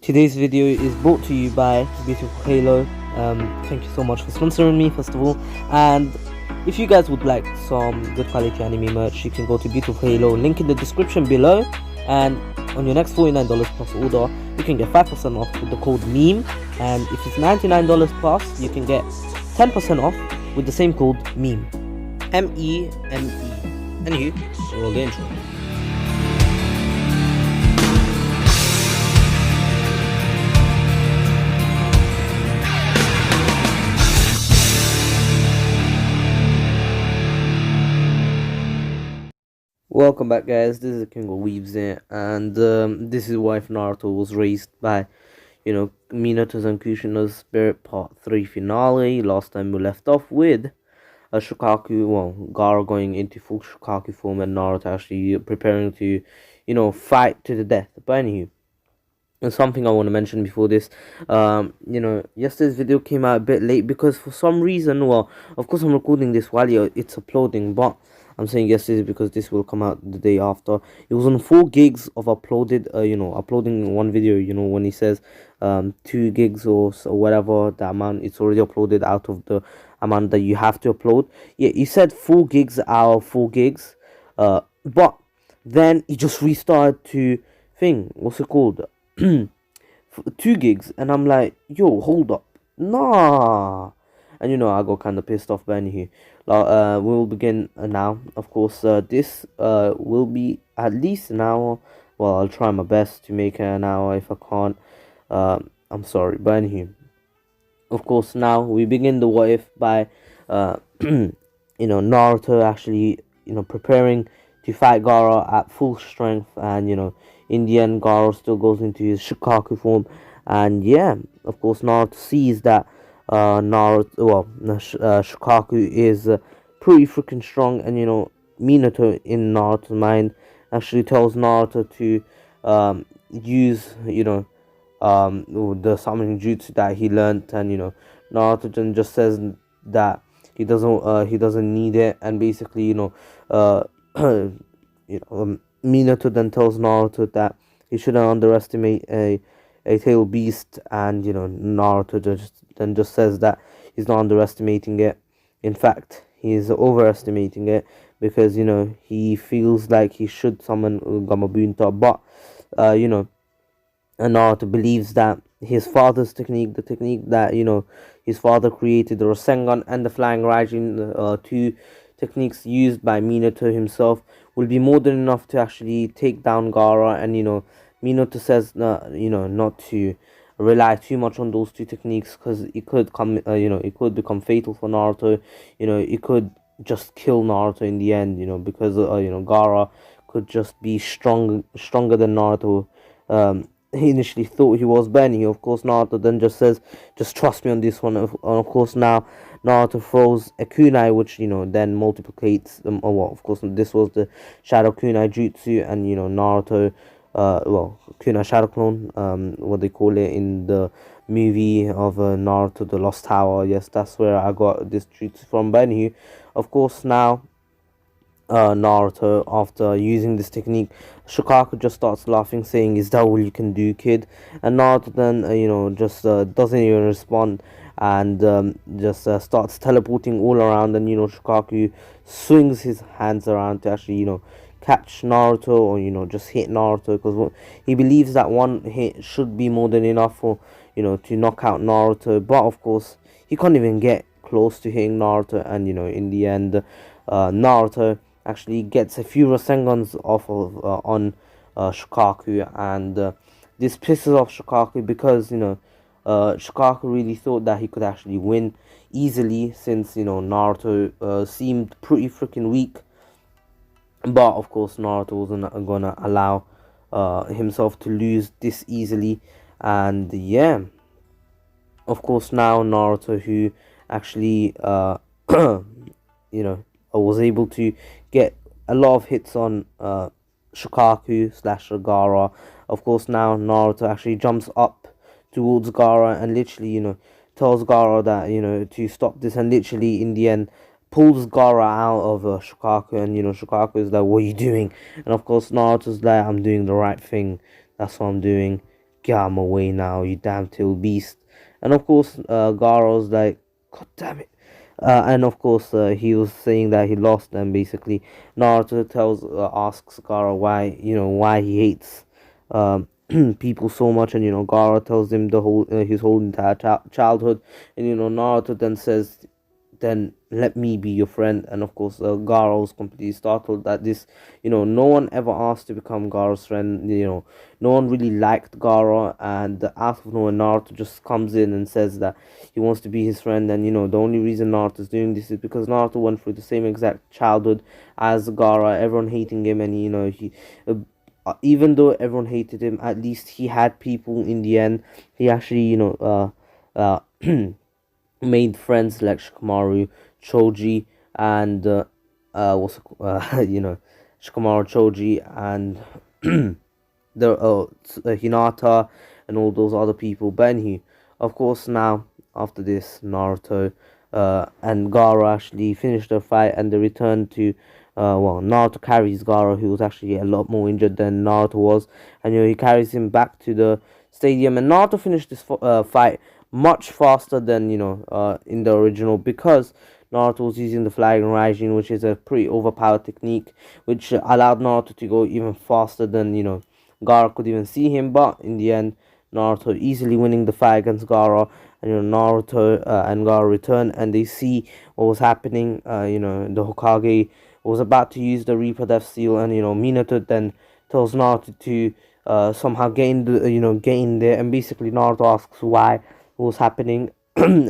Today's video is brought to you by Beautiful Halo. Thank you so much for sponsoring me, first of all. And if you guys would like some good quality anime merch, you can go to Beautiful Halo, link in the description below. And on your next $49 plus order, you can get 5% off with the code MEME. And if it's $99 plus, you can get 10% off with the same code MEME. MEME. Anywho, roll the intro. Welcome back, guys. This is King of Weaves here, and this is why Naruto was raised by, Minato's and Kushina's Spirit Part 3 finale. Last time we left off with a Gaara going into full Shukaku form and Naruto actually preparing to, fight to the death. But anywho, and something I want to mention before this, yesterday's video came out a bit late because for some reason, well, of course I'm recording this while it's uploading, but I'm saying yesterday because this will come out the day after. It was on 4 gigs of uploaded, uploading one video, when he says 2 gigs or whatever, the amount, it's already uploaded out of the amount that you have to upload. Yeah, he said 4 gigs out of 4 gigs, but then he just restarted to what's it called? 2 gigs, and I'm like, yo, hold up, nah. And I got kind of pissed off. But anywho, we will begin now. Of course, this will be at least an hour. Well, I'll try my best to make it an hour. If I can't, I'm sorry. But anywho, of course, now we begin the what if by Naruto actually preparing to fight Gaara at full strength, and in the end Gaara still goes into his Shukaku form. And yeah, of course, Naruto sees that Shukaku is pretty freaking strong, and Minato in Naruto's mind actually tells Naruto to use the summoning jutsu that he learned, and Naruto then just says that he doesn't need it, and basically Minato then tells Naruto that he shouldn't underestimate a tail beast, and Naruto just says that he's not underestimating it. In fact, he's overestimating it, because he feels like he should summon Gamabunta, but Naruto believes that his father's technique, the technique that his father created, the Rasengan and the Flying Raijin, 2 techniques used by Minato himself, will be more than enough to actually take down Gaara. And Minato says not to rely too much on those 2 techniques, because it could it could become fatal for Naruto. It could just kill Naruto in the end, because Gaara could just be stronger than Naruto he initially thought he was. Benny, of course, Naruto then just says, just trust me on this one. And of course, now Naruto throws a kunai, which then multiplicates them. Of course, this was the shadow kunai jutsu, and Naruto kunai shadow clone, what they call it in the movie of Naruto the Lost Tower. Yes, that's where I got this jutsu from. Benny, of course, now Naruto, after using this technique, Shukaku just starts laughing, saying, "Is that all you can do, kid?" And Naruto then just doesn't even respond, and just starts teleporting all around. And Shukaku swings his hands around to actually catch Naruto, or just hit Naruto, because he believes that one hit should be more than enough for to knock out Naruto. But of course, he can't even get close to hitting Naruto, and in the end, Naruto actually gets a few Rasengans off of on Shukaku, and this pisses off Shukaku, because Shukaku really thought that he could actually win easily, since Naruto seemed pretty freaking weak. But of course, Naruto wasn't gonna allow himself to lose this easily. And yeah, of course, now Naruto, who actually was able to get a lot of hits on Shukaku / Gaara. Of course, now Naruto actually jumps up towards Gaara and literally tells Gaara that to stop this, and literally in the end pulls Gaara out of Shukaku, and Shukaku is like, "What are you doing?" And of course, Naruto's like, "I'm doing the right thing. That's what I'm doing. get him away now, you damn tail beast. And of course, Gaara's like, God damn it. And of course, he was saying that he lost, and basically, Naruto asks Gaara why, why he hates people so much, and Gaara tells him his whole entire childhood, and Naruto then says, then let me be your friend. And of course, Gaara was completely startled at this. No one ever asked to become Gaara's friend. No one really liked Gaara, and out of nowhere, Naruto just comes in and says that he wants to be his friend. And the only reason Naruto is doing this is because Naruto went through the same exact childhood as Gaara, everyone hating him, and he. Even though everyone hated him, at least he had people in the end. He actually, made friends like Shikamaru, Choji, and Shikamaru, Choji, and the Hinata, and all those other people. But anyway, of course, now after this, Naruto and Gaara actually finished their fight, and they returned to. Naruto carries Gaara, who was actually a lot more injured than Naruto was, and he carries him back to the stadium. And Naruto finished this fight much faster than in the original, because Naruto was using the flying Raijin, which is a pretty overpowered technique, which allowed Naruto to go even faster than Gaara could even see him. But in the end, Naruto easily winning the fight against Gaara, and Naruto and Gaara return, and they see what was happening. The Hokage was about to use the Reaper Death Seal, and Minato then tells Naruto to somehow get in there, and basically Naruto asks why, what was happening, and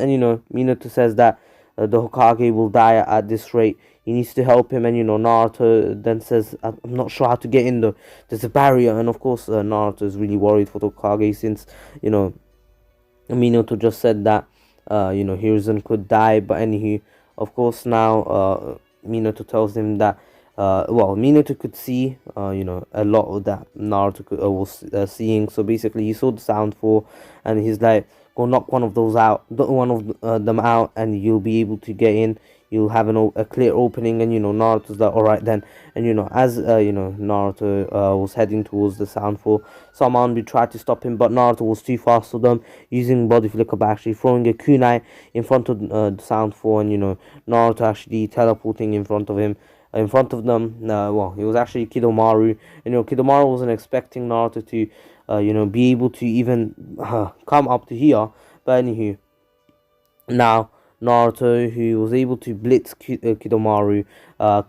Minato says that the Hokage will die at this rate. He needs to help him, and Naruto then says, "I'm not sure how to get in. There's a barrier." And of course, Naruto is really worried for the Hokage, since Minato just said that Hiruzen could die. But anywho, of course, now Minato tells him that Minato could see a lot of that Naruto was seeing. So basically, he saw the sound fall, and he's like, go knock one of those out, one of them out, and you'll be able to get in. You'll have a clear opening. And Naruto's like, all right then. And as Naruto was heading towards the soundfall, someone tried to stop him, but Naruto was too fast for them, using body flicker by actually throwing a kunai in front of the soundfall, and Naruto actually teleporting in front of him. In front of them, it was actually Kidomaru. Kidomaru wasn't expecting Naruto to be able to even come up to here. But anywho, now Naruto, who was able to blitz Kidomaru,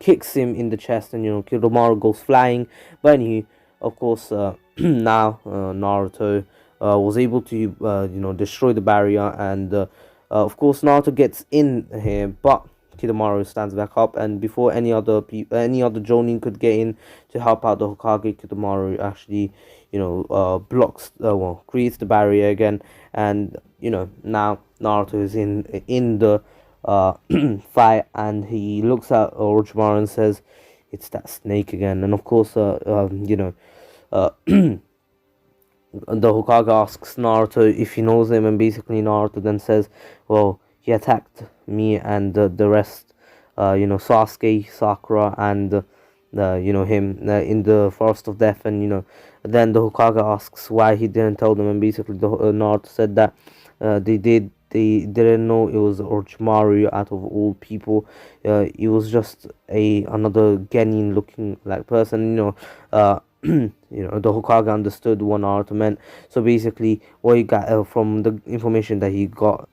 kicks him in the chest, and Kidomaru goes flying. But anywho, of course, now Naruto was able to destroy the barrier, and of course Naruto gets in here, but Kidomaru stands back up, and before any other Jonin could get in to help out the Hokage, Kidomaru actually blocks creates the barrier again. And now Naruto is in the fight, and he looks at Orochimaru and says, "It's that snake again." And of course, the Hokage asks Naruto if he knows him, and basically Naruto then says, well, he attacked me and the rest, Sasuke, Sakura, and him in the Forest of Death. And then the Hokage asks why he didn't tell them, and basically Naruto said that they didn't know it was Orochimaru out of all people. It was just another Genin looking like person. The Hokage understood what Naruto meant. So basically, what he got from the information that he got,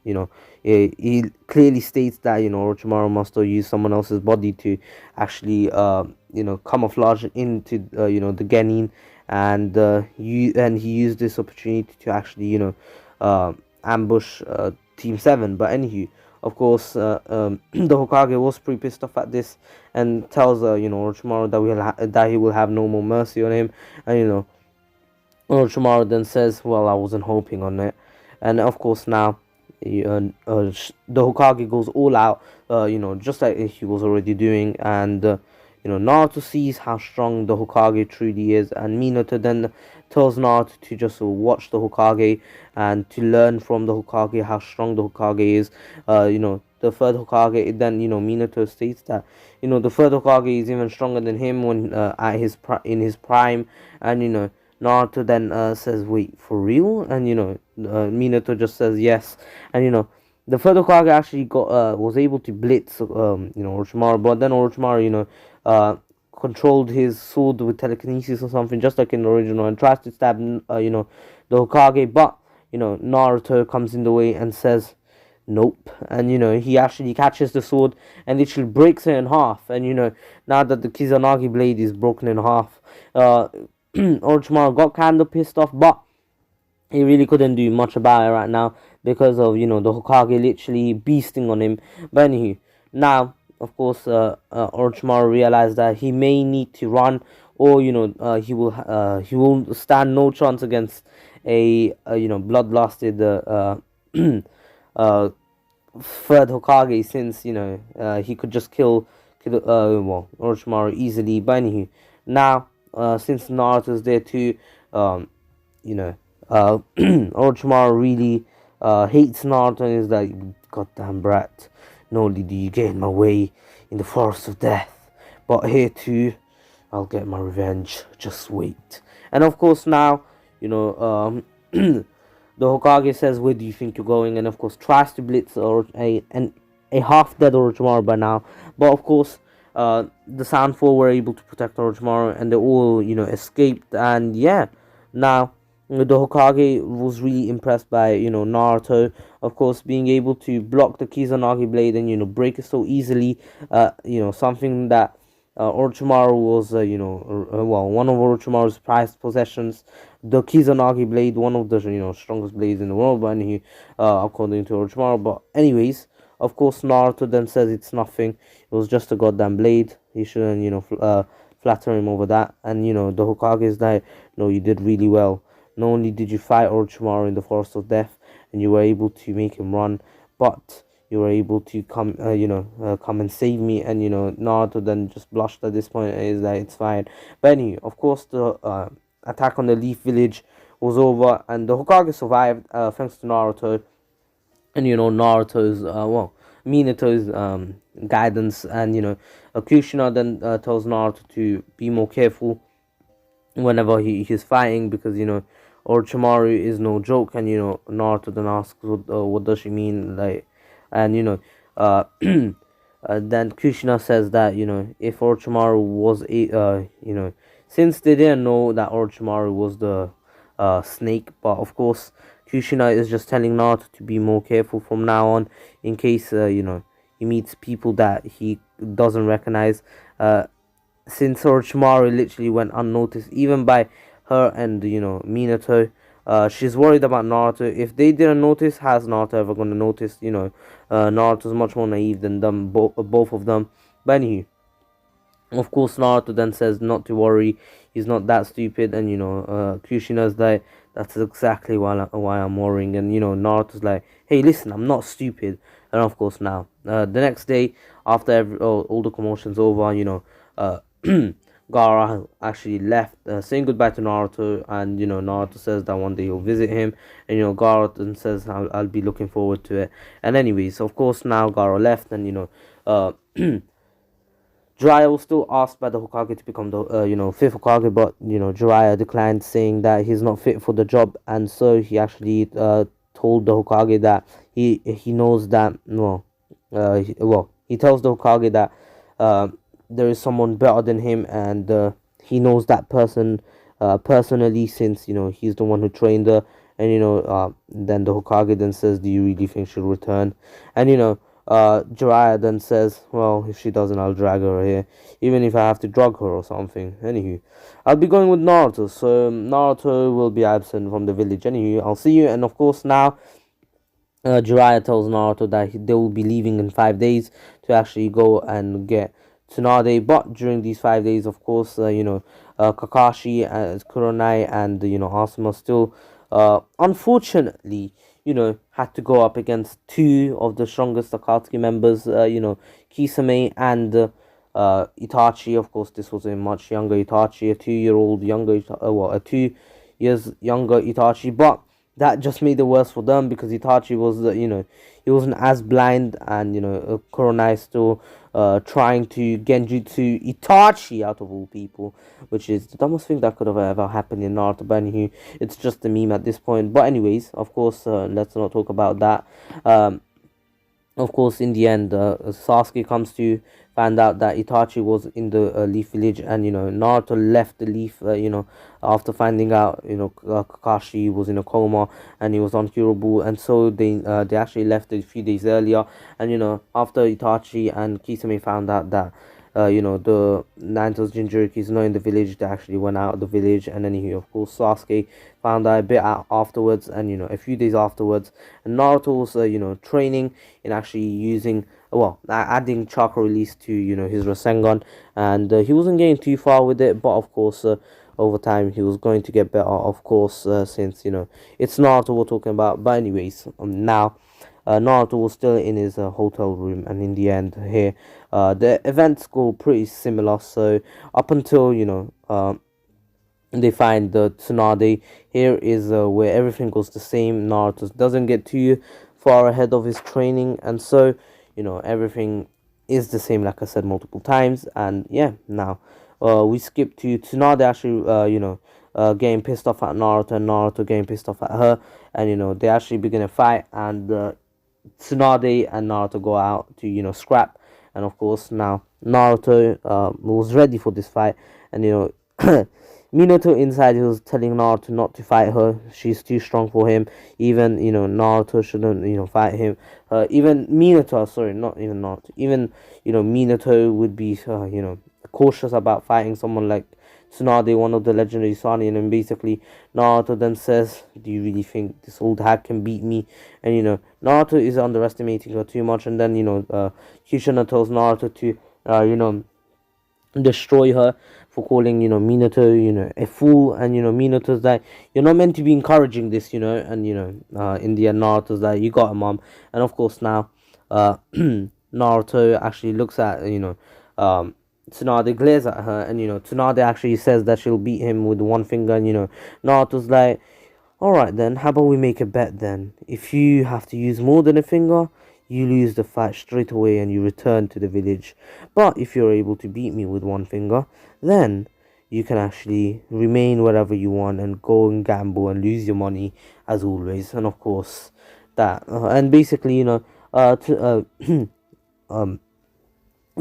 he clearly states that Orochimaru must have used someone else's body to actually camouflage into the Genin, and he used this opportunity to actually ambush Team 7. But anywho, of course, the Hokage was pretty pissed off at this, and tells Orochimaru that he will have no more mercy on him. And Orochimaru then says, "Well, I wasn't hoping on it." And of course, now the Hokage goes all out, just like he was already doing. And Naruto sees how strong the Hokage truly is, and Minato then tells Naruto to just watch the Hokage and to learn from the Hokage how strong the Hokage is. The third Hokage, then Minato states that the third Hokage is even stronger than him when in his prime. And Naruto then says, "Wait, for real?" And Minato just says yes. And the third Hokage actually got was able to blitz Orochimaru, but then Orochimaru controlled his sword with telekinesis or something, just like in the original, and tries to stab the Hokage, but Naruto comes in the way and says nope. And he actually catches the sword and literally breaks it in half. And now that the Kizanagi blade is broken in half, Orochimaru got kind of pissed off, but he really couldn't do much about it right now because of the Hokage literally beasting on him. But anywho, now of course Orochimaru realized that he may need to run, or he will stand no chance against a blood blasted uh, third Hokage, since he could just kill Orochimaru easily. But anywho, now since Naruto's there too, Orochimaru really hates Naruto and is like, "Goddamn brat, not only do you get in my way in the forest of death, but here too, I'll get my revenge. Just wait." And of course now, the Hokage says, "Where do you think you're going?" And of course tries to blitz a half-dead Orochimaru by now. But of course, the Sand Four were able to protect Orochimaru, and they all escaped. And yeah, now the Hokage was really impressed by Naruto, of course, being able to block the Kizanagi blade and break it so easily. Something that Orochimaru was one of Orochimaru's prized possessions, the Kizanagi blade, one of the strongest blades in the world, but anyway, according to Orochimaru. But anyways, of course, Naruto then says it's nothing. It was just a goddamn blade. He shouldn't flatter him over that. And the Hokage is like, "No, you did really well. Not only did you fight Orochimaru in the Forest of Death, and you were able to make him run, but you were able to come and save me." And Naruto then just blushed at this point and is like, "It's fine." But anyway, of course, the attack on the Leaf Village was over, and the Hokage survived thanks to Naruto. And Naruto's Minato's guidance. And Kushina then tells Naruto to be more careful whenever he's fighting, because Orochimaru is no joke. And Naruto then asks, what does she mean, like? And then Kushina says that if Orochimaru was since they didn't know that Orochimaru was the snake, but of course Kushina is just telling Naruto to be more careful from now on, in case he meets people that he doesn't recognize. Since Orochimaru literally went unnoticed even by her and Minato, she's worried about Naruto. If they didn't notice, how's Naruto ever gonna notice? Naruto's much more naive than them, both of them. But anyway, of course, Naruto then says not to worry, he's not that stupid. And Kushina's like, "That's exactly why I'm worrying." And Naruto's like, "Hey, listen, I'm not stupid." And of course now, the next day, after all the commotion's over, Gaara actually left, saying goodbye to Naruto. And Naruto says that one day he'll visit him, and Gaara then says, I'll be looking forward to it." And anyways, of course now Gaara left, and Jiraiya was still asked by the Hokage to become the fifth Hokage, but Jiraiya declined, saying that he's not fit for the job. And so he actually told the Hokage that he knows that he tells the Hokage that there is someone better than him, and he knows that person personally, since he's the one who trained her. And then the Hokage then says, "Do you really think she'll return?" And Jiraiya then says, "Well, if she doesn't, I'll drag her here, even if I have to drug her or something." Anywho, I'll be going with Naruto, so Naruto will be absent from the village. Anywho, I'll see you. And of course now, Jiraiya tells Naruto that they will be leaving in 5 days to actually go and get Tsunade. But during these 5 days, of course, Kakashi, Kuronai, and Asuma still, unfortunately, had to go up against two of the strongest Akatsuki members, Kisame and Itachi. Of course, this was a much younger Itachi, a 2 years younger Itachi. But that just made it worse for them because Itachi was, he wasn't as blind, and Kuronai still trying to genjutsu Itachi out of all people, which is the dumbest thing that could have ever happened in Naruto. But anywho, it's just a meme at this point. But anyways, of course, let's not talk about that. Of course, in the end, Sasuke comes to find out that Itachi was in the Leaf Village, and Naruto left the Leaf, after finding out Kakashi was in a coma and he was uncurable, and so they actually left a few days earlier, and after Itachi and Kisame found out that the Nanto's Jinchuriki is not in the village, they actually went out of the village, and then of course, Sasuke found out a bit out afterwards, and a few days afterwards, and Naruto was, training in actually using, well, adding chakra release to, his Rasengan, and he wasn't getting too far with it, but of course, over time, he was going to get better, of course, since, it's Naruto we're talking about. But anyways, now, Naruto was still in his hotel room, and in the end here, the events go pretty similar. So up until they find the Tsunade, here is where everything goes the same. Naruto doesn't get too far ahead of his training, and so everything is the same, like I said multiple times. And yeah, now we skip to Tsunade actually getting pissed off at Naruto, and Naruto getting pissed off at her, and they actually begin a fight, and Tsunade and Naruto go out to scrap, and of course now Naruto was ready for this fight, and Minato inside, he was telling Naruto not to fight her. She's too strong for him. Even Naruto shouldn't fight him. Even Minato, sorry, not even Naruto. Even Minato would be cautious about fighting someone like Tsunade, one of the legendary Saiyan, and basically Naruto then says, "Do you really think this old hack can beat me?" And Naruto is underestimating her too much, and then Kushina tells Naruto to destroy her for calling Minato a fool, and Minato's like, "You're not meant to be encouraging this," and in the end Naruto's like, "You got it, mom." And of course now Naruto actually looks at Tsunade, glares at her, and Tsunade actually says that she'll beat him with one finger, and Naruto's like, "Alright then, how about we make a bet then? If you have to use more than a finger, you lose the fight straight away and you return to the village. But if you're able to beat me with one finger, then you can actually remain wherever you want and go and gamble and lose your money as always." And of course that and basically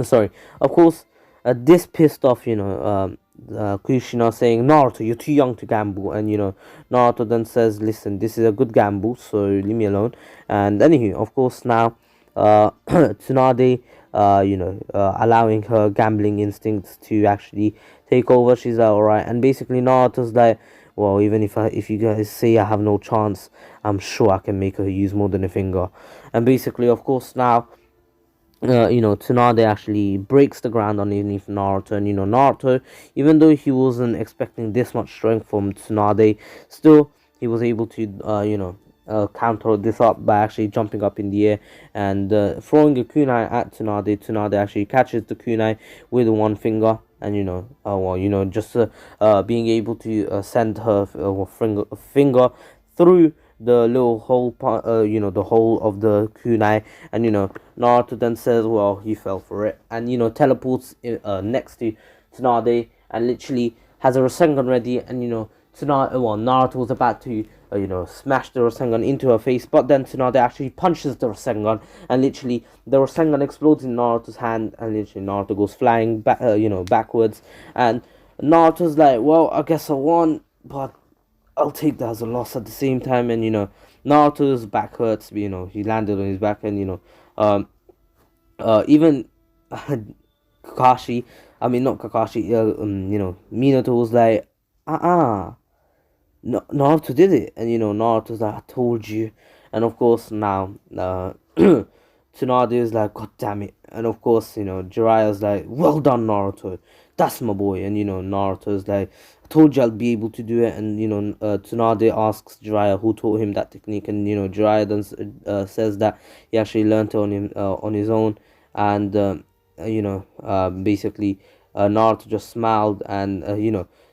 sorry, of course this pissed off Kushina, saying, "Naruto, you're too young to gamble," and Naruto then says, "Listen, this is a good gamble, so leave me alone." And anywho, of course now Tsunade allowing her gambling instincts to actually take over, she's like, "Alright." And basically Naruto's like, "Well, even if you guys say I have no chance, I'm sure I can make her use more than a finger." And basically, of course now Tsunade actually breaks the ground underneath Naruto, and Naruto, even though he wasn't expecting this much strength from Tsunade, still he was able to counter this up by actually jumping up in the air and throwing a kunai at Tsunade. Tsunade actually catches the kunai with one finger, and just being able to send her finger through the little hole part, the hole of the kunai, and Naruto then says, "Well, he fell for it," and teleports next to Tsunade and literally has a Rasengan ready, and Naruto was about to smash the Rasengan into her face, but then Tsunade actually punches the Rasengan, and literally the Rasengan explodes in Naruto's hand, and literally Naruto goes flying back, backwards, and Naruto's like, "Well, I guess I won, but I'll take that as a loss at the same time." And Naruto's back hurts, but, he landed on his back, and even Kakashi, I mean not Kakashi, Minato was like, no, Naruto did it, and Naruto's like, "I told you." And of course now Tsunade is like, "God damn it." And of course Jiraiya's like, "Well done, Naruto, that's my boy." And Naruto's like, "I told you I'll be able to do it." And Tsunade asks Jiraiya who taught him that technique, and Jiraiya then says that he actually learned it on his own. And basically Naruto just smiled, and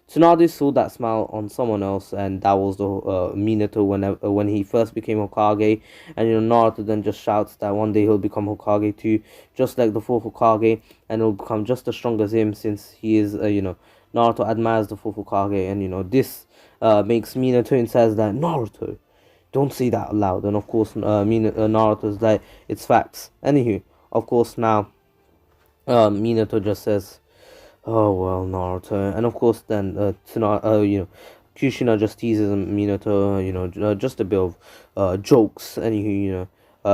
Tsunade saw that smile on someone else, and that was the Minato when he first became Hokage. And Naruto then just shouts that one day he'll become Hokage too, just like the fourth Hokage, and he'll become just as strong as him since he is Naruto admires the fourth Hokage, and this makes Minato and says that Naruto, don't say that aloud. And of course, Naruto's like, it's facts. Anywho, of course now, Minato just says, "Oh well, Naruto," and of course then Kushina just teases Minato, just a bit of jokes. Anywho,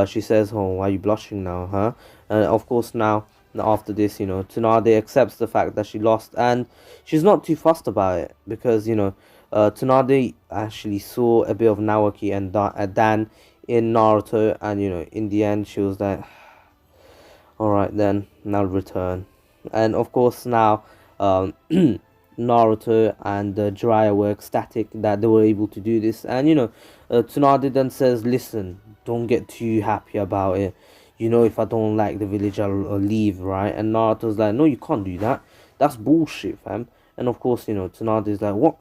she says, "Oh, why are you blushing now, huh?" And of course now, after this, Tsunade accepts the fact that she lost, and she's not too fussed about it because Tsunade actually saw a bit of Naoki and Dan in Naruto, and in the end she was like, "All right then, now return." And of course now, Naruto and Jiraiya were ecstatic that they were able to do this, and Tsunade then says, "Listen, don't get too happy about it. If I don't like the village, I'll leave, right?" And Naruto's like, "No, you can't do that. That's bullshit, fam." And of course, Tsunade's like, "What?"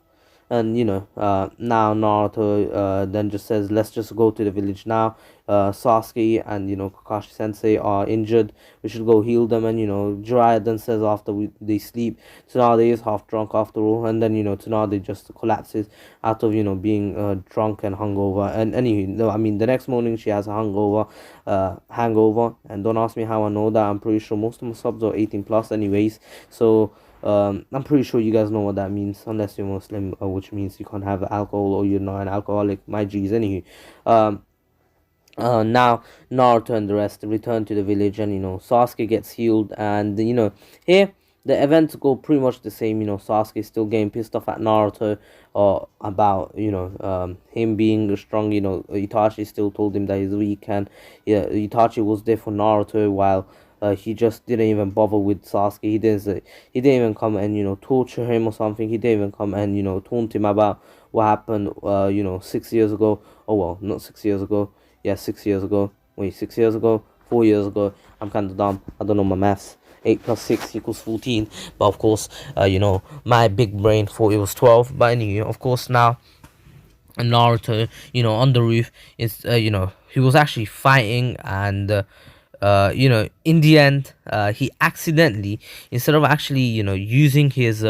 And now Naruto then just says, "Let's just go to the village now. Sasuke and Kakashi Sensei are injured. We should go heal them." And Jiraiya then says after they sleep, Tsunade is half drunk after all, and then Tsunade just collapses out of being drunk and hungover. And anyway, no, I mean the next morning she has a hangover, and don't ask me how I know that. I'm pretty sure most of my subs are 18 plus, anyways. So I'm pretty sure you guys know what that means, unless you're Muslim, which means you can't have alcohol or you're not an alcoholic. My G's, anywho. Now Naruto and the rest return to the village, and Sasuke gets healed, and here the events go pretty much the same. Sasuke still getting pissed off at Naruto about him being strong. Itachi still told him that he's weak, and yeah, Itachi was there for Naruto while he just didn't even bother with Sasuke. He didn't even come and torture him or something. He didn't even come and taunt him about what happened 6 years ago. Oh well, not 6 years ago. Yeah, 6 years ago. Wait, 6 years ago? 4 years ago. I'm kind of dumb. I don't know my maths. 8 plus 6 equals 14. But of course, my big brain thought it was 12. But anyway, of course, now Naruto, on the roof is, he was actually fighting, and in the end, he accidentally, instead of actually, using his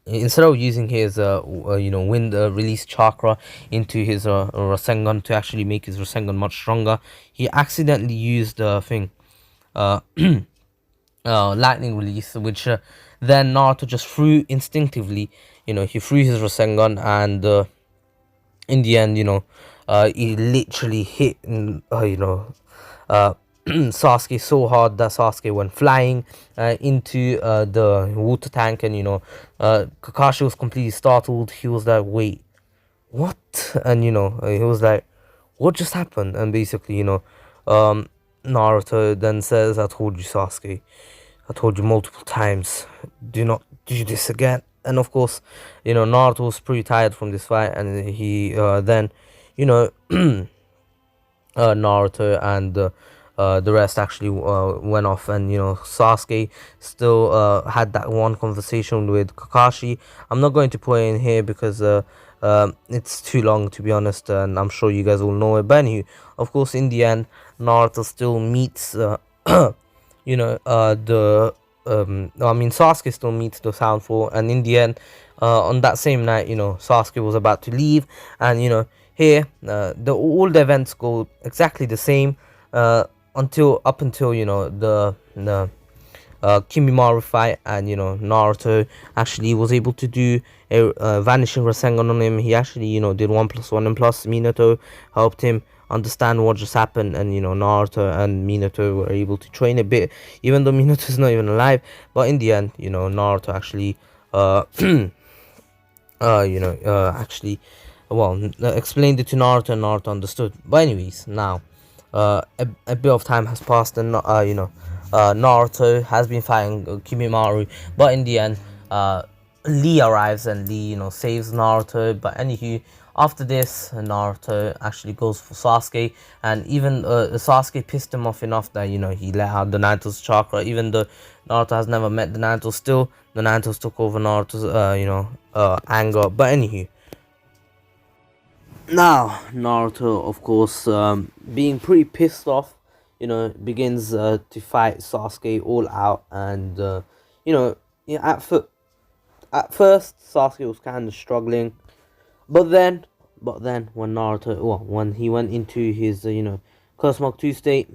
instead of using his wind release chakra into his Rasengan to actually make his Rasengan much stronger, he accidentally used the thing lightning release, which then Naruto just threw instinctively. He threw his Rasengan, and in the end, he literally hit Sasuke so hard that Sasuke went flying into the water tank, and Kakashi was completely startled. He was like, "Wait, what?" And he was like, "What just happened?" And basically, Naruto then says, "I told you, Sasuke. I told you multiple times. Do not do this again." And of course, Naruto was pretty tired from this fight, and he then, Naruto and the rest actually went off, and Sasuke still had that one conversation with Kakashi. I'm not going to put it in here because it's too long, to be honest, and I'm sure you guys will know it. But anyway, of course, in the end, Naruto still meets Sasuke still meets the Soundfall, and in the end, on that same night, Sasuke was about to leave, and here all the events go exactly the same until the Kimimaru fight, and Naruto actually was able to do a vanishing Rasengan on him. He actually did 1+1, and plus Minato helped him understand what just happened, and Naruto and Minato were able to train a bit, even though Minato is not even alive. But in the end, Naruto actually actually explained it to Naruto, and Naruto understood. But anyways, now a bit of time has passed, and Naruto has been fighting Kimimaru, but in the end, Lee arrives and Lee, saves Naruto. But anywho, after this, Naruto actually goes for Sasuke, and even Sasuke pissed him off enough that he let out the Naruto's chakra. Even though Naruto has never met the Naruto, still the Naruto's took over Naruto's anger. But anywho, now Naruto, of course, being pretty pissed off, begins to fight Sasuke all out, and you know, yeah, at first Sasuke was kind of struggling, but then when Naruto, well, when he went into his Curse Mark 2 state,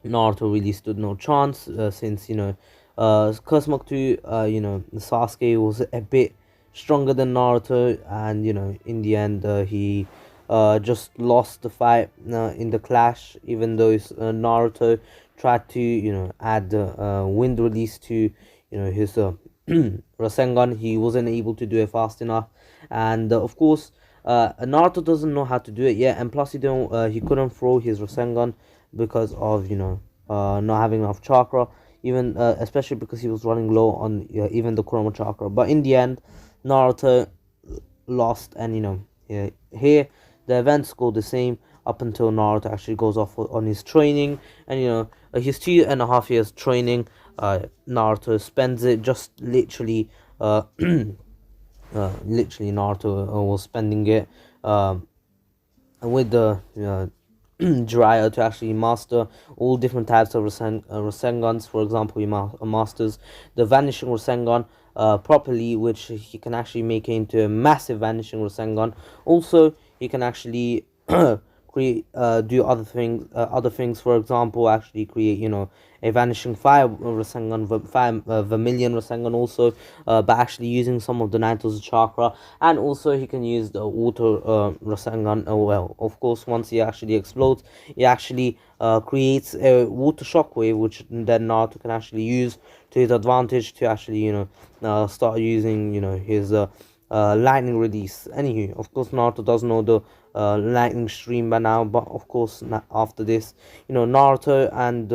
Naruto really stood no chance, since Curse Mark 2, Sasuke was a bit stronger than Naruto, and in the end, he just lost the fight in the clash, even though Naruto tried to add wind release to his Rasengan. He wasn't able to do it fast enough, and of course, Naruto doesn't know how to do it yet, and plus he couldn't throw his Rasengan because of not having enough chakra, even especially because he was running low on even the Chroma chakra. But in the end, Naruto lost, and yeah, here the events go the same up until Naruto actually goes off on his training, and his 2.5 years training. Naruto spends it just literally, literally Naruto was spending it with the Jiraiya to actually master all different types of Rasengans. For example, he masters the Vanishing Rasengan properly, which he can actually make into a massive Vanishing Rasengan. Also, he can actually create, do other things. For example, actually create, a Vanishing Fire Rasengan, Vermilion Rasengan also, by actually using some of the Naruto's chakra, and also he can use the Water Rasengan. Well, of course, once he actually explodes, he actually creates a water shockwave, which then Naruto can actually use to his advantage to actually start using his lightning release. Anywho, of course, Naruto does know the lightning stream by now, but of course, after this, Naruto and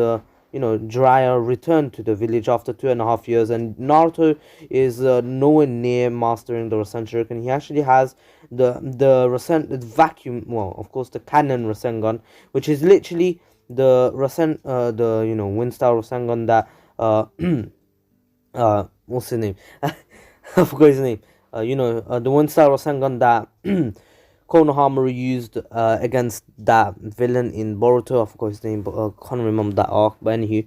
Jiraiya returned to the village after 2.5 years, and Naruto is nowhere near mastering the Rasenshuriken. He actually has the vacuum, well, of course, the cannon Rasengan, which is literally the wind style Rasengan that what's his name? I forgot his name. The wind style Rasengan that Konohamaru used against that villain in Boruto. I forgot his name, but I can't remember that arc. But anywho,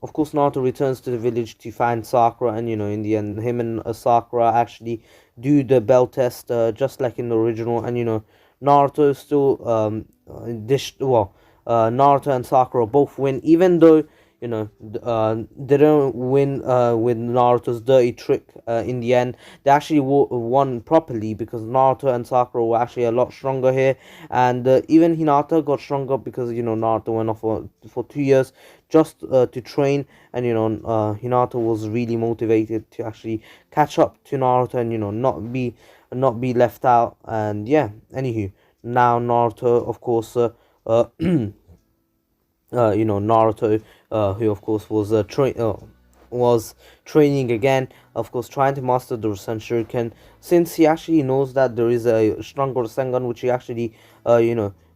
of course, Naruto returns to the village to find Sakura, and in the end, him and Sakura actually do the bell test, just like in the original, and Naruto still Naruto and Sakura both win, even though they don't win with Naruto's dirty trick. In the end, they actually won properly because Naruto and Sakura were actually a lot stronger here, and even Hinata got stronger because Naruto went off for 2 years just to train, and Hinata was really motivated to actually catch up to Naruto and not be left out. And yeah, anywho, now Naruto, of course, Naruto, who of course was training again, of course, trying to master the Rasenshuriken, since he actually knows that there is a stronger Rasengan which he actually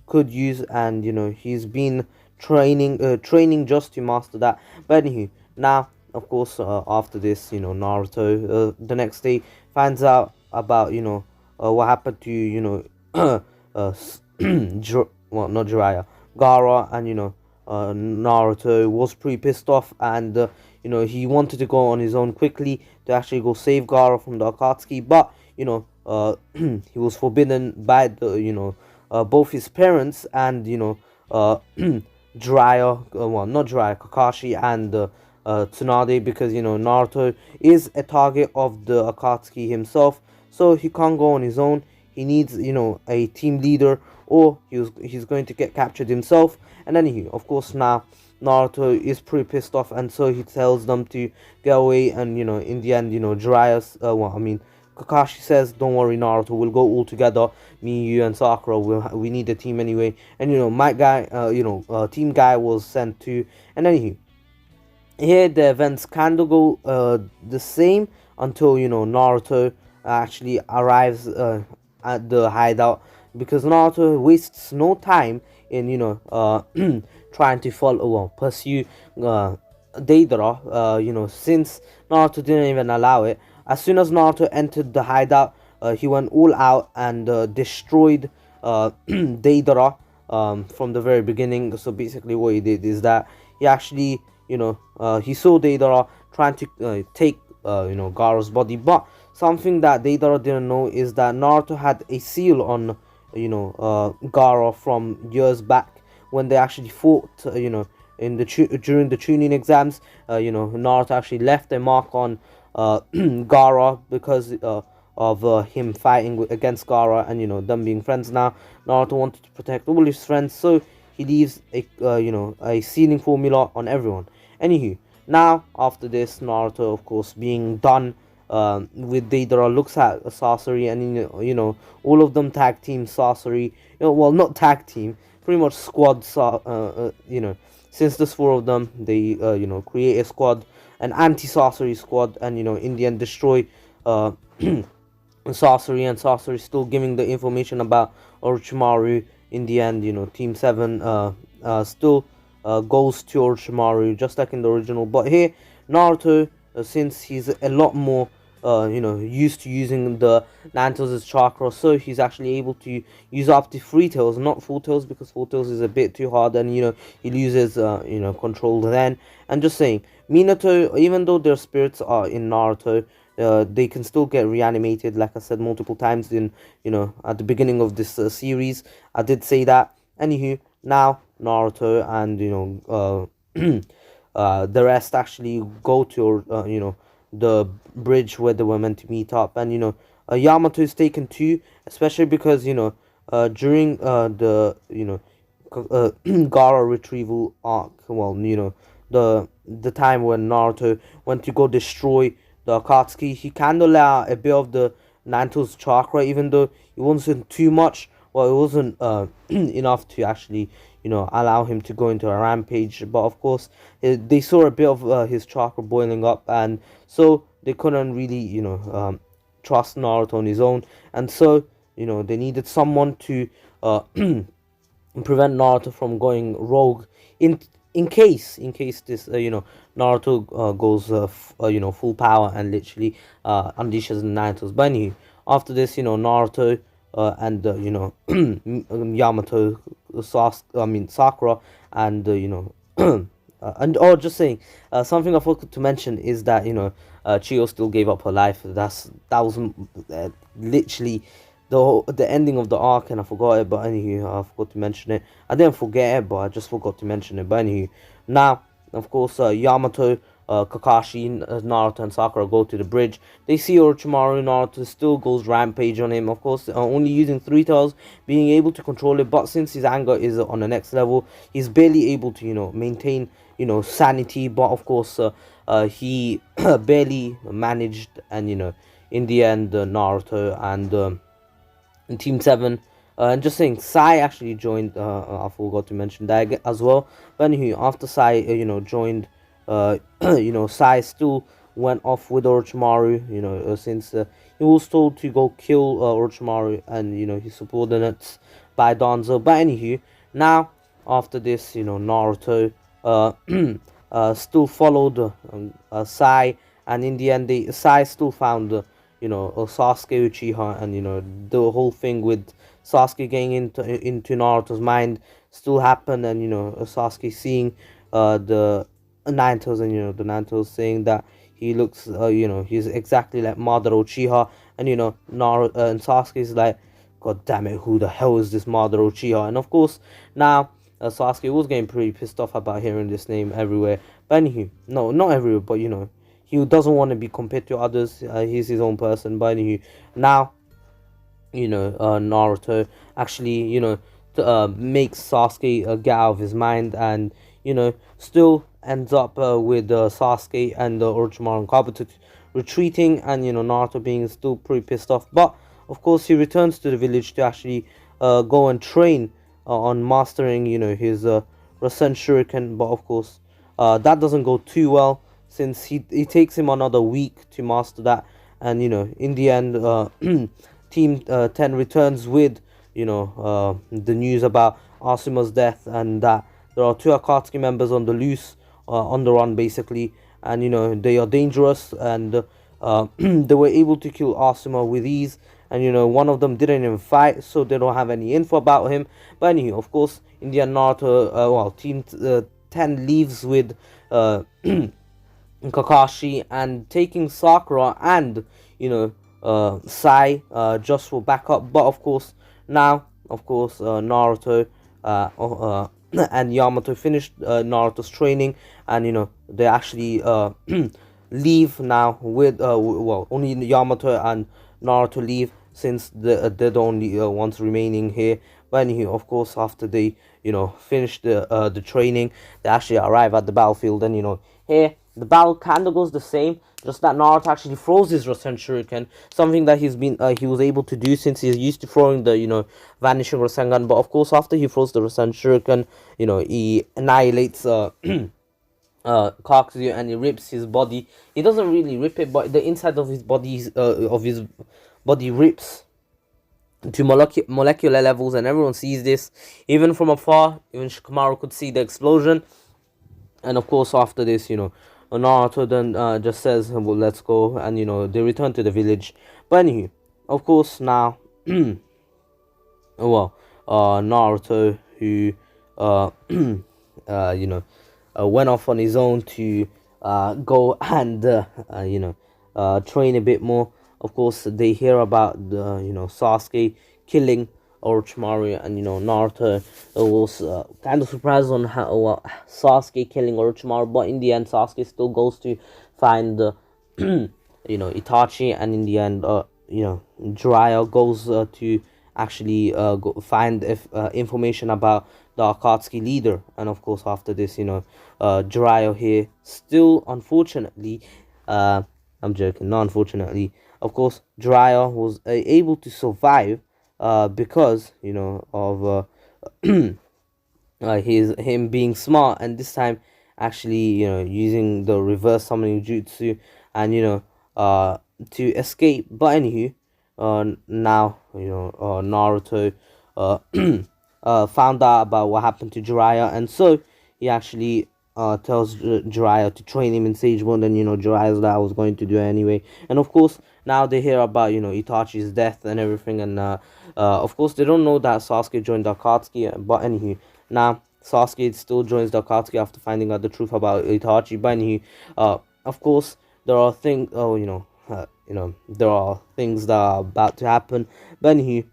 could use, and he's been training just to master that. But anyway, now of course, after this, Naruto, the next day, finds out about what happened to well, not Jiraiya, Gaara, and Naruto was pretty pissed off, and he wanted to go on his own quickly to actually go save Gaara from the Akatsuki, but he was forbidden by the both his parents and Jiraiya, well, not Jiraiya, Kakashi, and Tsunade, because Naruto is a target of the Akatsuki himself, so he can't go on his own. He needs a team leader, or he's going to get captured himself. And anyway, of course, now Naruto is pretty pissed off, and so he tells them to get away. And in the end, Jiraiya, Kakashi says, "Don't worry, Naruto, we'll go all together. Me, you, and Sakura. We need a team anyway." And my guy, team guy was sent to. And anyway, here the events kind of go the same until Naruto actually arrives at the hideout, because Naruto wastes no time in trying to follow, well, pursue Deidara, since Naruto didn't even allow it. As soon as Naruto entered the hideout, he went all out and destroyed Deidara from the very beginning. So basically what he did is that he actually, he saw Deidara trying to take, Gaara's body, but something that Deidara didn't know is that Naruto had a seal on, Gaara from years back when they actually fought, in the during the tuning exams. Naruto actually left a mark on Gaara because of him fighting against Gaara, and them being friends now. Naruto wanted to protect all his friends, so he leaves a a sealing formula on everyone. Anywho, now after this, Naruto, of course, being done with Deidara, looks at Sasori, and all of them tag team Sasori. Well, not tag team, pretty much squad. Since there's four of them, they create a squad, an anti-Sasori squad, and in the end destroy Sasori, and Sasori still giving the information about Orochimaru. In the end, Team 7 still goes to Orochimaru, just like in the original. But here, Naruto, since he's a lot more used to using the Nantos' chakra, so he's actually able to use up to 3 tails, not 4 tails, because 4 tails is a bit too hard, and he loses control then. And just saying, Minato, even though their spirits are in Naruto, they can still get reanimated, like I said multiple times in at the beginning of this series. I did say that. Anywho, now Naruto and the rest actually go to the bridge where they were meant to meet up, and Yamato is taken too, especially because during the Gaara retrieval arc, well, the time when Naruto went to go destroy the Akatsuki, he kind of let out a bit of the Nanto's chakra, even though it wasn't too much. Well, it wasn't enough to actually allow him to go into a rampage, but of course they saw a bit of his chakra boiling up, and so they couldn't really trust Naruto on his own, and so they needed someone to prevent Naruto from going rogue in case this Naruto goes full power and literally unleashes the Naruto's. But anyway, after this, Naruto and Yamato, Sakura, and and just saying, something I forgot to mention is that Chiyo still gave up her life. That was literally the ending of the arc, and I forgot it. But anyway, I forgot to mention it. I didn't forget it, but I just forgot to mention it. But anyway, now of course Yamato, Kakashi, Naruto, and Sakura go to the bridge. They see Orochimaru. Naruto still goes rampage on him. Of course, only using 3 tails, being able to control it. But since his anger is on the next level, he's barely able to maintain sanity. But of course, he barely managed, and in the end, Naruto and Team 7. And just saying, Sai actually joined. I forgot to mention that as well. But anyway, after Sai, joined, Sai still went off with Orochimaru. Since he was told to go kill Orochimaru and his subordinates by Danzo. But anywho, now after this, Naruto still followed Sai, and in the end, Sai still found Sasuke Uchiha, and the whole thing with Sasuke getting into Naruto's mind still happened, and Sasuke seeing the Naruto's, and the Naruto's saying that he looks he's exactly like Madara Uchiha, and Naruto and Sasuke's like, God damn it, who the hell is this Madara Uchiha? And of course now Sasuke was getting pretty pissed off about hearing this name everywhere. But anywho, no, not everywhere, but he doesn't want to be compared to others. He's his own person. But anywho, now Naruto actually makes Sasuke get out of his mind, and still ends up with Sasuke and Orochimaru and Kabuto retreating, and Naruto being still pretty pissed off. But of course he returns to the village to actually go and train on mastering his Rasenshuriken. But of course that doesn't go too well, since it takes him another week to master that. and in the end, Team 10 returns with the news about Asuma's death, and that there are two Akatsuki members on the loose, on the run basically, and they are dangerous, and they were able to kill Asuma with ease, and one of them didn't even fight, so they don't have any info about him. But anyway, of course, in the end, Naruto, Team 10 leaves with Kakashi and taking Sakura and Sai just for backup. But of course, now Naruto and Yamato finished Naruto's training, and they actually leave now with well, only Yamato and Naruto leave, since they're the only ones remaining here. But anyway, of course, after they finish the training, they actually arrive at the battlefield, and here the battle kind of goes the same, just that Naruto actually throws his Rasenshuriken, something that he was able to do since he's used to throwing the vanishing Rasengan. But of course, after he throws the Rasenshuriken, he annihilates Kakuzu, and he rips his body. He doesn't really rip it, but the inside of his body rips to molecular levels, and everyone sees this, even from afar. Even Shikamaru could see the explosion. And of course, after this, Naruto then just says, well, let's go, and they return to the village. But anyway, of course, now well, Naruto, who went off on his own to go and train a bit more. Of course, they hear about the Sasuke killing Orochimaru, and Naruto was kind of surprised on how Sasuke killing Orochimaru, but in the end Sasuke still goes to find Itachi, and in the end Jiraiya goes to actually find information about the Akatsuki leader. And of course, after this, Jiraiya here still, unfortunately, I'm joking, not unfortunately, of course, Jiraiya was able to survive because of him being smart, and this time actually using the reverse summoning jutsu, and to escape. But anywho, now Naruto found out about what happened to Jiraiya, and so he actually tells Jiraiya to train him in Sage Mode, and Jiraiya's that I was going to do it anyway. And of course, now they hear about Itachi's death and everything, and of course they don't know that Sasuke joined the Akatsuki. But anywho, now Sasuke still joins the Akatsuki after finding out the truth about Itachi. But anywho, of course there are things. There are things that are about to happen. But anywho,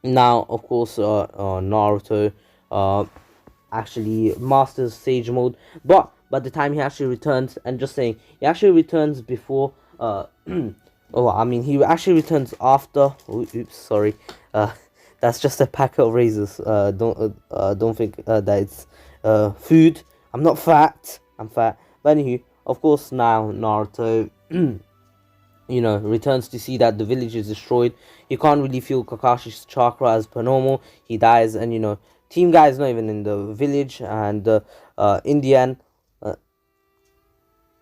now of course Naruto actually masters Sage Mode, but by the time he actually returns, and just saying, he actually returns before he actually returns after. Oops, sorry. That's just a pack of razors. Don't think that it's food. I'm not fat. I'm fat. But anywho, of course, now Naruto returns to see that the village is destroyed. He can't really feel Kakashi's chakra as per normal. He dies, and Team Guy is not even in the village, and in the end,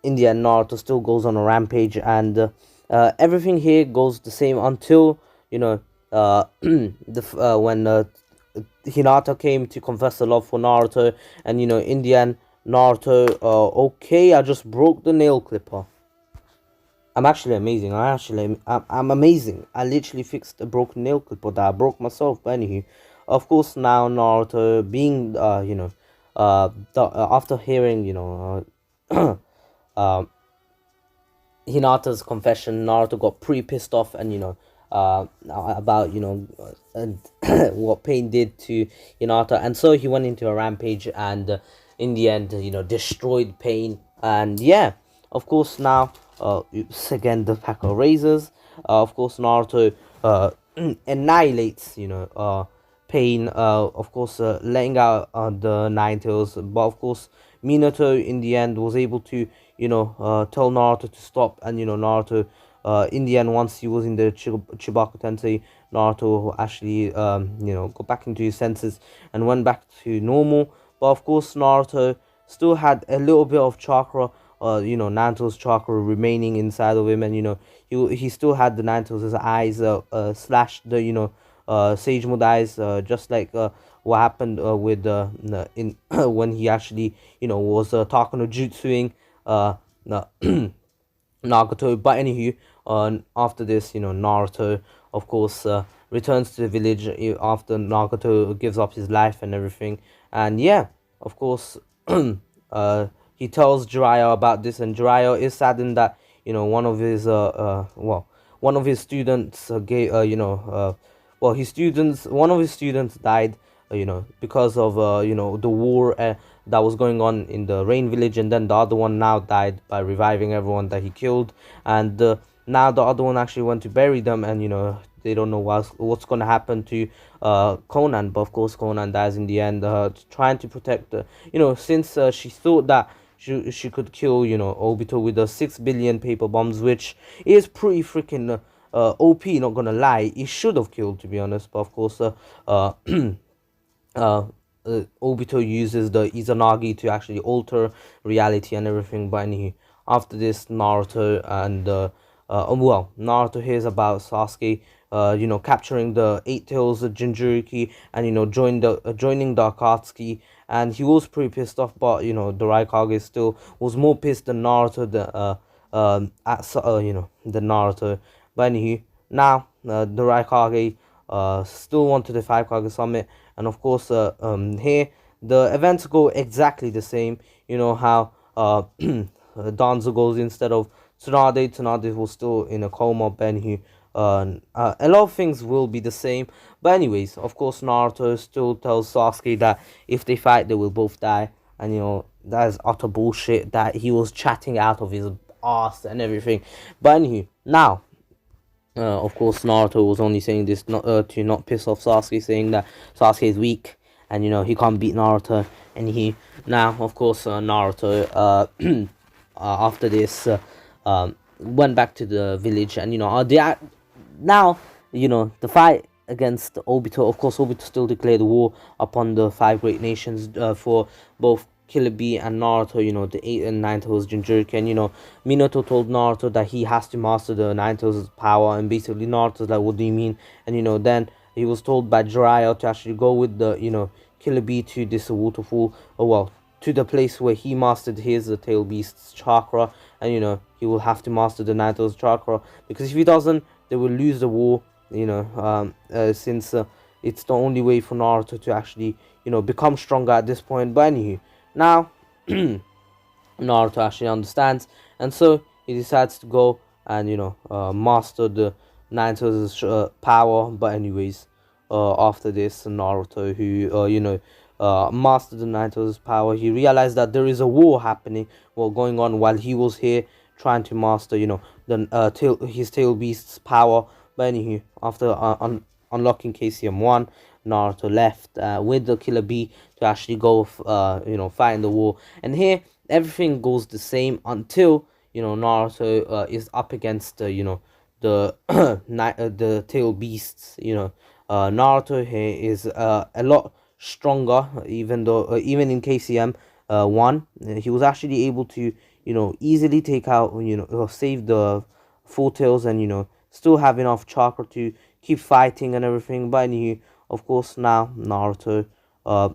Naruto still goes on a rampage, and everything here goes the same until when Hinata came to confess the love for Naruto, and in the end, Naruto, okay, I just broke the nail clipper. I'm actually amazing. I'm amazing. I literally fixed a broken nail clipper that I broke myself. But anywho, of course, now Naruto being after hearing Hinata's confession, Naruto got pretty pissed off, and about and what Pain did to Hinata, and so he went into a rampage, and in the end destroyed Pain. And yeah, of course, now oops, again the pack of razors. Of course, Naruto annihilates Pain, of course, letting out the Nine Tails. But of course, Minato in the end was able to tell Naruto to stop, and Naruto in the end, once he was in the Chibaku Tensei, Naruto actually got back into his senses and went back to normal. But of course, Naruto still had a little bit of chakra Nanto's chakra remaining inside of him, and he still had the Nanto's eyes slashed, the Sage Mode eyes, just like what happened with in when he actually was talking to Jutsuing uh Nagato. But anywho, after this, Naruto, of course, returns to the village after Nagato gives up his life and everything. And yeah, of course, he tells Jiraiya about this, and Jiraiya is saddened that one of his one of his students gave his students one of his students died, because of the war that was going on in the Rain Village, and then the other one now died by reviving everyone that he killed, and now the other one actually went to bury them, and they don't know what's going to happen to Conan. But of course Conan dies in the end, trying to protect since she thought that she could kill Obito with the 6 billion paper bombs, which is pretty freaking OP, not gonna lie. He should have killed, to be honest, but of course uh uh, Obito uses the Izanagi to actually alter reality and everything. But anyway, after this, Naruto and Naruto hears about Sasuke, capturing the Eight Tails Jinchuriki, and joining the Akatsuki, and he was pretty pissed off. But the Raikage still was more pissed than Naruto, the Naruto. But anyway, now the Raikage still wanted the Five Kage Summit, and of course, here the events go exactly the same. You know how Danzo goes instead of Tsunade. Tsunade was still in a coma. Benhy. A lot of things will be the same. But anyways, of course, Naruto still tells Sasuke that if they fight, they will both die, and that is utter bullshit. That he was chatting out of his ass and everything. But anyway, now of course, Naruto was only saying this to not piss off Sasuke, saying that Sasuke is weak and he can't beat Naruto. And he now, of course, Naruto after this went back to the village, and now the fight against Obito. Of course, Obito still declared war upon the five great nations for both Killer Bee and Naruto, the 8 and 9 Tails Jinchuriken. Minato told Naruto that he has to master the 9 Tails power, and basically Naruto's like, what do you mean? And then he was told by Jiraiya to actually go with the Killer Bee to this waterfall, to the place where he mastered his Tail Beast's chakra, and he will have to master the 9 Tails chakra, because if he doesn't, they will lose the war. Since it's the only way for Naruto to actually become stronger at this point. But anywho, now Naruto actually understands, and so he decides to go and master the Nine Tails power. But anyways, after this, Naruto, who mastered the Nine Tails power, he realized that there is a war happening, going on while he was here trying to master his Tail Beast's power. But anywho, after unlocking KCM1, Naruto left with the Killer Bee to actually go fight in the war. And here everything goes the same until Naruto is up against the the Tail Beasts. Naruto here is a lot stronger, even though even in KCM 1 he was actually able to easily take out save the Four Tails, and still have enough chakra to keep fighting and everything. But anyway, of course, now Naruto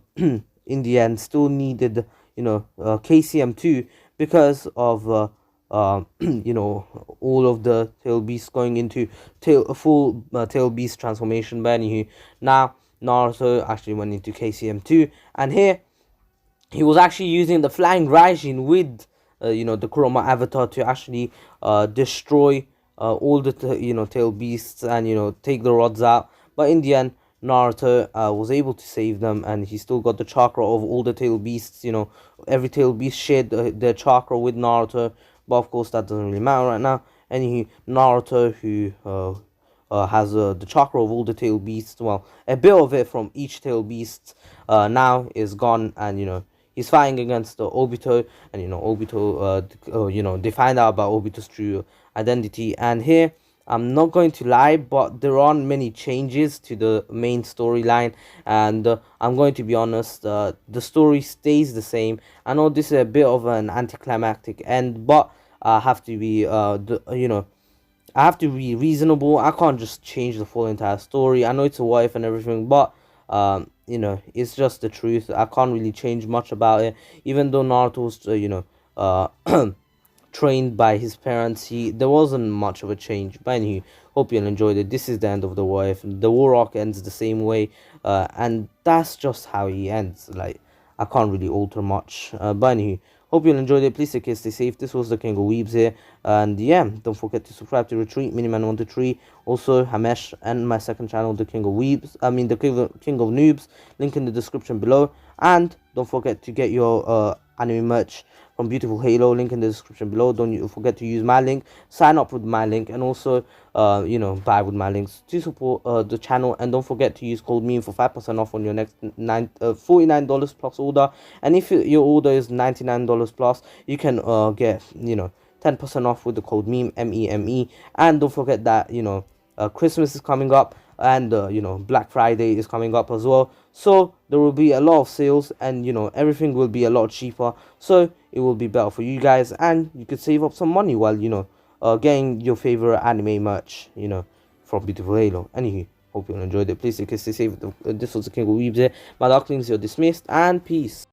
in the end still needed KCM2 because of all of the Tail Beasts going into full Tail Beast transformation. But anyway, now Naruto actually went into KCM2, and here he was actually using the Flying Raijin with the Chroma Avatar to actually destroy all the Tail Beasts, and take the rods out. But in the end, Naruto was able to save them, and he still got the chakra of all the Tail Beasts. Every Tail Beast shared their chakra with Naruto, but of course that doesn't really matter right now. And Naruto, who has the chakra of all the Tail Beasts, a bit of it from each Tail Beast, now is gone, and he's fighting against Obito, and Obito, they find out about Obito's true identity. And here I'm not going to lie, but there aren't many changes to the main storyline, and I'm going to be honest, the story stays the same. I know this is a bit of an anticlimactic end, but I have to be, I have to be reasonable. I can't just change the full entire story. I know it's a wife and everything, but it's just the truth. I can't really change much about it, even though Naruto's, trained by his parents. There wasn't much of a change. But anyway, hope you all enjoyed it. This is the end of the war. If the war arc ends the same way, and that's just how he ends. Like, I can't really alter much. But anyway, hope you all enjoyed it. Please take care, stay safe. This was the King of Weebs here, and yeah, don't forget to subscribe to Retreat, Miniman123, also Hxmesh, and my second channel, the King of Weebs. I mean, the King of Noobs. Link in the description below, and don't forget to get your anime merch from Beautiful Halo, link in the description below. Don't forget to use my link, sign up with my link, and also buy with my links to support the channel. And don't forget to use code MEME for 5% off on your next $49 plus order. And if your order is $99 plus, you can get 10% off with the code MEME, MEME. And don't forget that Christmas is coming up, and Black Friday is coming up as well, so there will be a lot of sales, and everything will be a lot cheaper, so it will be better for you guys, and you could save up some money while getting your favorite anime merch from Beautiful Halo. Anywho, hope you all enjoyed it. Please stay safe. This was the King of Weebs here. My darklings, you're dismissed, and peace.